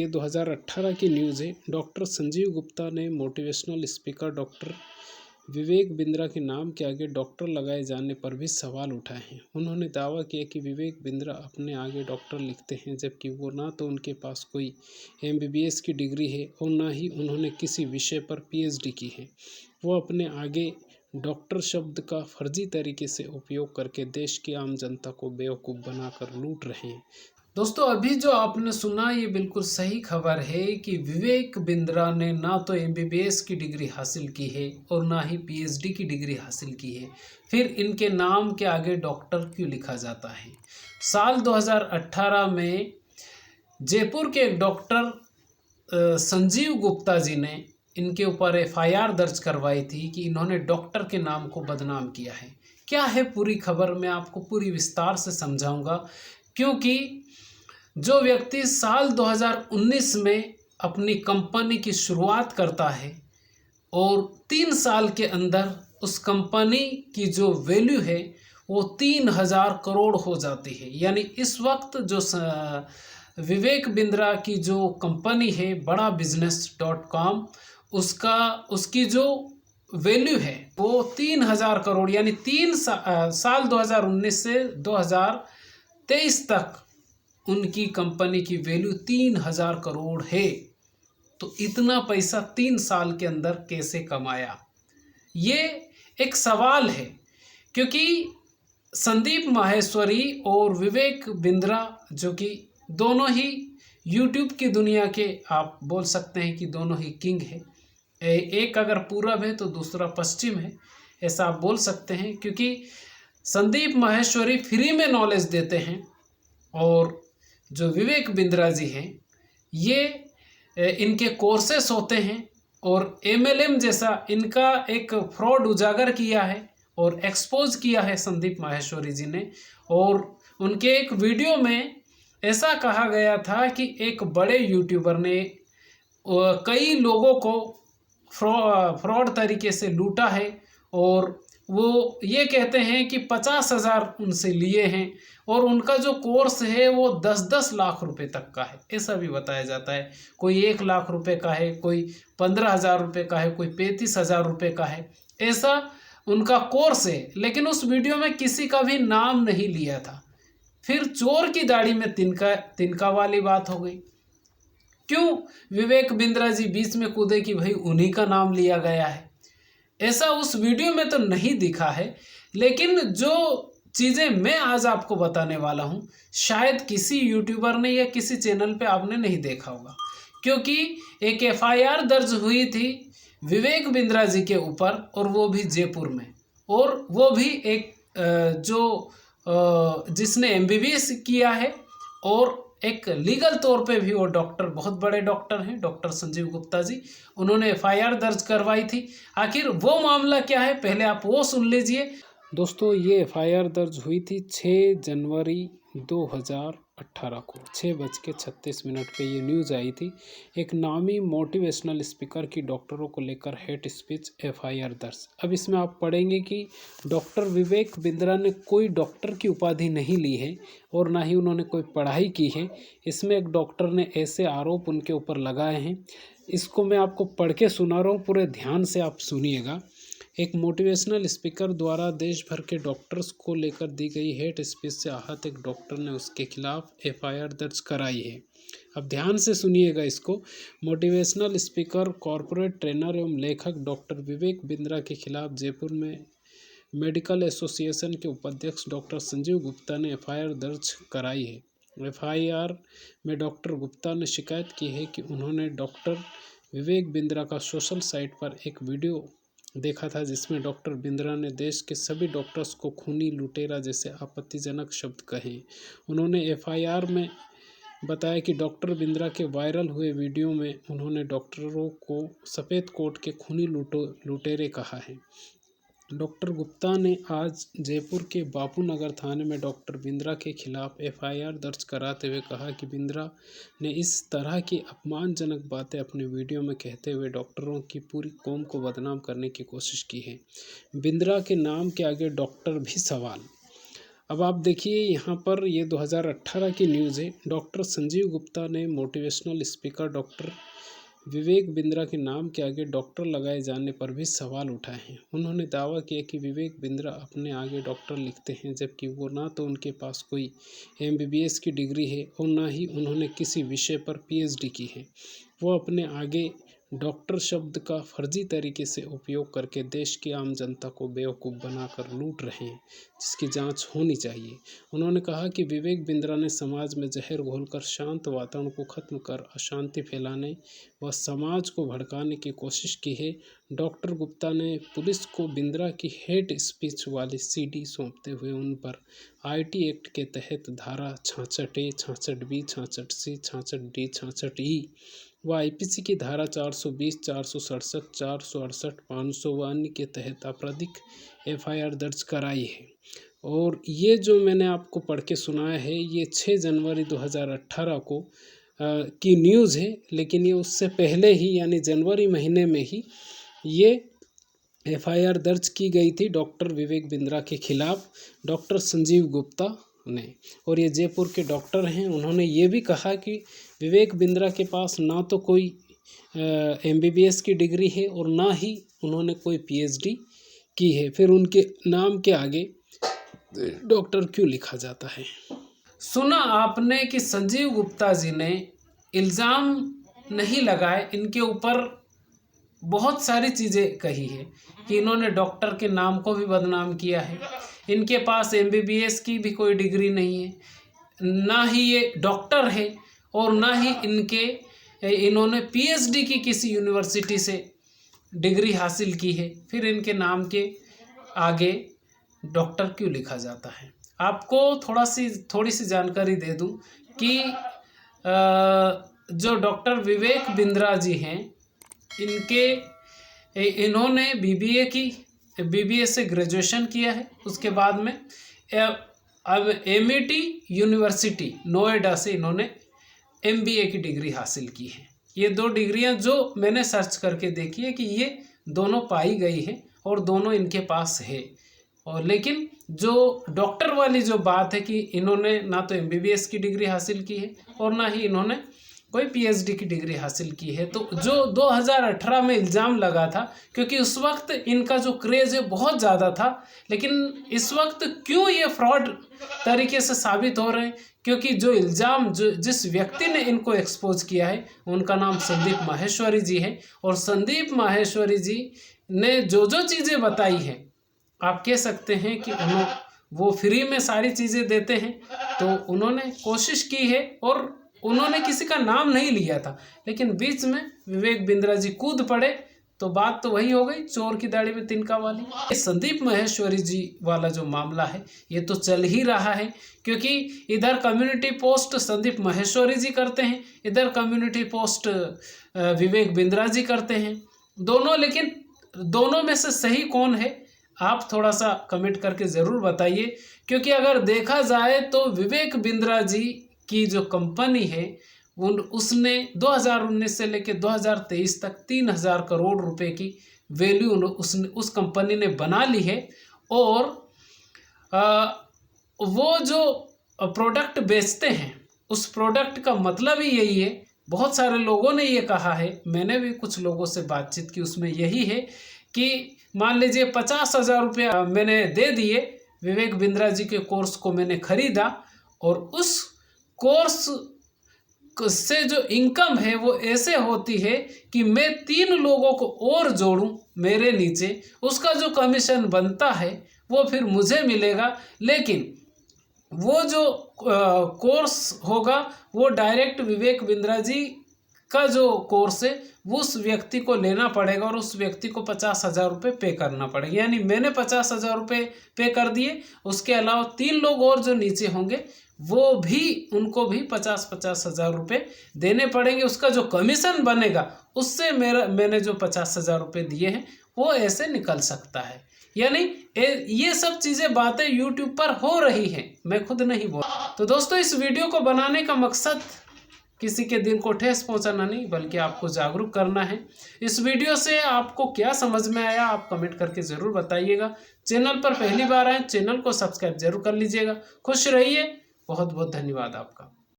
ये 2018 की न्यूज़ है। डॉक्टर संजीव गुप्ता ने motivational speaker doctor Vivek Bindra के नाम के आगे डॉक्टर लगाए जाने पर भी सवाल उठाए हैं। उन्होंने दावा किया कि विवेक बिंद्रा अपने आगे डॉक्टर लिखते हैं, जबकि वो ना तो उनके पास कोई एमबीबीएस की डिग्री है और ना ही उन्होंने किसी विषय पर पीएचडी की है। वो अपने आगे डॉक्टर शब्द का फर्जी तरीके से उपयोग करके देश की आम जनता को बेवकूफ़ बनाकर लूट रहे हैं। दोस्तों, अभी जो आपने सुना ये बिल्कुल सही खबर है कि विवेक बिंद्रा ने ना तो एमबीबीएस की डिग्री हासिल की है और ना ही पीएचडी की डिग्री हासिल की है, फिर इनके नाम के आगे डॉक्टर क्यों लिखा जाता है। साल 2018 में जयपुर के एक डॉक्टर संजीव गुप्ता जी ने इनके ऊपर एफआईआर दर्ज करवाई थी कि इन्होंने डॉक्टर के नाम को बदनाम किया है। क्या है पूरी खबर, मैं आपको पूरी विस्तार से समझाऊंगा, क्योंकि जो व्यक्ति साल 2019 में अपनी कंपनी की शुरुआत करता है और 3 साल के अंदर उस कंपनी की जो वैल्यू है वो 3000 करोड़ हो जाती है। यानी इस वक्त जो विवेक बिंद्रा की जो कंपनी है बड़ा बिजनेस.com, उसकी जो वैल्यू है वो 3000 करोड़, यानी साल 2019 से 2023 तक उनकी कंपनी की वैल्यू 3000 करोड़ है। तो इतना पैसा 3 साल के अंदर कैसे कमाया, ये एक सवाल है। क्योंकि संदीप माहेश्वरी और विवेक बिंद्रा जो कि दोनों ही यूट्यूब की दुनिया के, आप बोल सकते हैं कि दोनों ही किंग है। एक अगर पूरब है तो दूसरा पश्चिम है, ऐसा आप बोल सकते हैं। क्योंकि संदीप माहेश्वरी फ्री में नॉलेज देते हैं और जो विवेक बिंद्रा जी हैं ये इनके कोर्सेस होते हैं और एमएलएम जैसा इनका एक फ्रॉड उजागर किया है और एक्सपोज किया है संदीप माहेश्वरी जी ने। और उनके एक वीडियो में ऐसा कहा गया था कि एक बड़े यूट्यूबर ने कई लोगों को फ्रॉड तरीके से लूटा है और वो ये कहते हैं कि 50,000 उनसे लिए हैं और उनका जो कोर्स है वो 10-10 लाख रुपए तक का है, ऐसा भी बताया जाता है। कोई 1 लाख रुपए का है, कोई 15,000 रुपये का है, कोई 35,000 रुपये का है, ऐसा उनका कोर्स है। लेकिन उस वीडियो में किसी का भी नाम नहीं लिया था। फिर चोर की दाढ़ी में तिनका वाली बात हो गई। क्यों विवेक बिंद्रा जी बीच में कूदे कि भाई उन्हीं का नाम लिया गया है, ऐसा उस वीडियो में तो नहीं दिखा है। लेकिन जो चीज़ें मैं आज आपको बताने वाला हूँ शायद किसी यूट्यूबर ने या किसी चैनल पे आपने नहीं देखा होगा। क्योंकि एक एफआईआर दर्ज हुई थी विवेक बिंद्रा जी के ऊपर, और वो भी जयपुर में, और वो भी एक जिसने एमबीबीएस किया है और एक लीगल तौर पे भी वो डॉक्टर, बहुत बड़े डॉक्टर हैं, डॉक्टर संजीव गुप्ता जी। उन्होंने एफआईआर दर्ज करवाई थी। आखिर वो मामला क्या है, पहले आप वो सुन लीजिए। दोस्तों, ये एफआईआर दर्ज हुई थी 6 जनवरी 2018 को 6:36 पे ये न्यूज़ आई थी। एक नामी मोटिवेशनल स्पीकर की डॉक्टरों को लेकर हेट स्पीच एफआईआर दर्ज। अब इसमें आप पढ़ेंगे कि डॉक्टर विवेक बिंद्रा ने कोई डॉक्टर की उपाधि नहीं ली है और ना ही उन्होंने कोई पढ़ाई की है। इसमें एक डॉक्टर ने ऐसे आरोप उनके ऊपर लगाए हैं। इसको मैं आपको पढ़ के सुना रहा हूँ, पूरे ध्यान से आप सुनिएगा। एक मोटिवेशनल स्पीकर द्वारा देश भर के डॉक्टर्स को लेकर दी गई हेट स्पीच से आहत एक डॉक्टर ने उसके खिलाफ एफआईआर दर्ज कराई है। अब ध्यान से सुनिएगा इसको। मोटिवेशनल स्पीकर, कॉरपोरेट ट्रेनर एवं लेखक डॉक्टर विवेक बिंद्रा के खिलाफ जयपुर में मेडिकल एसोसिएशन के उपाध्यक्ष डॉक्टर संजीव गुप्ता ने एफआईआर दर्ज कराई है। एफआईआर में डॉक्टर गुप्ता ने शिकायत की है कि उन्होंने डॉक्टर विवेक बिंद्रा का सोशल साइट पर एक वीडियो देखा था जिसमें डॉक्टर बिंद्रा ने देश के सभी डॉक्टर्स को खूनी, लुटेरा जैसे आपत्तिजनक शब्द कहे। उन्होंने एफआईआर में बताया कि डॉक्टर बिंद्रा के वायरल हुए वीडियो में उन्होंने डॉक्टरों को सफ़ेद कोट के खूनी लुटेरे कहा है। डॉक्टर गुप्ता ने आज जयपुर के बापू नगर थाने में डॉक्टर बिंद्रा के खिलाफ एफआईआर दर्ज कराते हुए कहा कि बिंद्रा ने इस तरह की अपमानजनक बातें अपने वीडियो में कहते हुए डॉक्टरों की पूरी कौम को बदनाम करने की कोशिश की है। बिंद्रा के नाम के आगे डॉक्टर भी सवाल। अब आप देखिए यहाँ पर ये 2018 की न्यूज़ है। डॉक्टर संजीव गुप्ता ने motivational speaker doctor Vivek Bindra के नाम के आगे डॉक्टर लगाए जाने पर भी सवाल उठाए हैं। उन्होंने दावा किया कि विवेक बिंद्रा अपने आगे डॉक्टर लिखते हैं, जबकि वो ना तो उनके पास कोई MBBS की डिग्री है और ना ही उन्होंने किसी विषय पर PhD की है। वो अपने आगे डॉक्टर शब्द का फर्जी तरीके से उपयोग करके देश की आम जनता को बेवकूफ़ बनाकर लूट रहे हैं, जिसकी जांच होनी चाहिए। उन्होंने कहा कि विवेक बिंद्रा ने समाज में जहर घोलकर शांत वातावरण को खत्म कर अशांति फैलाने व समाज को भड़काने की कोशिश की है। डॉक्टर गुप्ता ने पुलिस को बिंद्रा की हेट स्पीच वाली CD सौंपते हुए उन पर IT एक्ट के तहत धारा 66A, 66B, 66C, 66D, 66E व IPC की धारा 420, 467, 468, 500 व अन्य के तहत आपराधिक FIR दर्ज कराई है। और ये जो मैंने आपको पढ़ के सुनाया है, ये 6 जनवरी 2018 को की न्यूज़ है, लेकिन ये उससे पहले ही यानी जनवरी महीने में ही ये FIR दर्ज की गई थी डॉक्टर विवेक बिंद्रा के खिलाफ डॉक्टर संजीव गुप्ता ने। और ये जयपुर के डॉक्टर हैं। उन्होंने ये भी कहा कि विवेक बिंद्रा के पास ना तो कोई MBBS की डिग्री है और ना ही उन्होंने कोई PhD की है, फिर उनके नाम के आगे डॉक्टर क्यों लिखा जाता है। सुना आपने कि संजीव गुप्ता जी ने इल्ज़ाम नहीं लगाए, इनके ऊपर बहुत सारी चीज़ें कही है कि इन्होंने डॉक्टर के नाम को भी बदनाम किया है। इनके पास MBBS की भी कोई डिग्री नहीं है, ना ही ये डॉक्टर है और ना ही इन्होंने PhD की किसी यूनिवर्सिटी से डिग्री हासिल की है, फिर इनके नाम के आगे डॉक्टर क्यों लिखा जाता है। आपको थोड़ी सी जानकारी दे दूं कि जो डॉक्टर विवेक बिंद्रा जी हैं, इन्होंने BBA से ग्रेजुएशन किया है। उसके बाद में अब MIT यूनिवर्सिटी नोएडा से इन्होंने MBA की डिग्री हासिल की है। ये 2 डिग्रियां जो मैंने सर्च करके देखी है कि ये दोनों पाई गई है और दोनों इनके पास है। और लेकिन जो डॉक्टर वाली जो बात है कि इन्होंने ना तो MBBS की डिग्री हासिल की है और ना ही इन्होंने कोई PhD की डिग्री हासिल की है, तो जो 2018 में इल्ज़ाम लगा था, क्योंकि उस वक्त इनका जो क्रेज़ है बहुत ज़्यादा था, लेकिन इस वक्त क्यों ये फ्रॉड तरीके से साबित हो रहे हैं, क्योंकि जो इल्ज़ाम जिस व्यक्ति ने इनको एक्सपोज किया है उनका नाम संदीप माहेश्वरी जी है। और संदीप माहेश्वरी जी ने जो चीज़ें बताई हैं, आप कह सकते हैं कि वो फ्री में सारी चीज़ें देते हैं, तो उन्होंने कोशिश की है और उन्होंने किसी का नाम नहीं लिया था, लेकिन बीच में विवेक बिंद्रा जी कूद पड़े, तो बात तो वही हो गई, चोर की दाढ़ी में तिनका वाली। संदीप माहेश्वरी जी वाला जो मामला है ये तो चल ही रहा है, क्योंकि इधर कम्युनिटी पोस्ट संदीप माहेश्वरी जी करते हैं, इधर कम्युनिटी पोस्ट विवेक बिंद्रा जी करते हैं दोनों। लेकिन दोनों में से सही कौन है, आप थोड़ा सा कमेंट करके ज़रूर बताइए, क्योंकि अगर देखा जाए तो विवेक बिंद्रा जी की जो कंपनी है उसने 2019 से लेकर 2023 तक 3000 करोड़ रुपए की वैल्यू उस कंपनी ने बना ली है। और वो जो प्रोडक्ट बेचते हैं उस प्रोडक्ट का मतलब ही यही है। बहुत सारे लोगों ने ये कहा है, मैंने भी कुछ लोगों से बातचीत की, उसमें यही है कि मान लीजिए 50,000 रुपये मैंने दे दिए, विवेक बिंद्रा जी के कोर्स को मैंने खरीदा और उस कोर्स से जो इनकम है वो ऐसे होती है कि मैं 3 लोगों को और जोड़ूं मेरे नीचे, उसका जो कमीशन बनता है वो फिर मुझे मिलेगा। लेकिन वो जो कोर्स होगा वो डायरेक्ट विवेक बिंद्रा जी का जो कोर्स है वो उस व्यक्ति को लेना पड़ेगा और उस व्यक्ति को 50,000 रुपये पे करना पड़ेगा। यानी मैंने 50,000 रुपये पे कर दिए, उसके अलावा 3 लोग और जो नीचे होंगे वो भी, उनको भी 50,000 रुपये देने पड़ेंगे। उसका जो कमीशन बनेगा उससे मैंने जो 50,000 रुपये दिए हैं वो ऐसे निकल सकता है। यानी ये सब चीज़ें बातें YouTube पर हो रही हैं, मैं खुद नहीं बोल। तो दोस्तों, इस वीडियो को बनाने का मकसद किसी के दिल को ठेस पहुंचाना नहीं, बल्कि आपको जागरूक करना है। इस वीडियो से आपको क्या समझ में आया आप कमेंट करके ज़रूर बताइएगा। चैनल पर पहली बार आए, चैनल को सब्सक्राइब जरूर कर लीजिएगा। खुश रहिए। बहुत बहुत धन्यवाद आपका।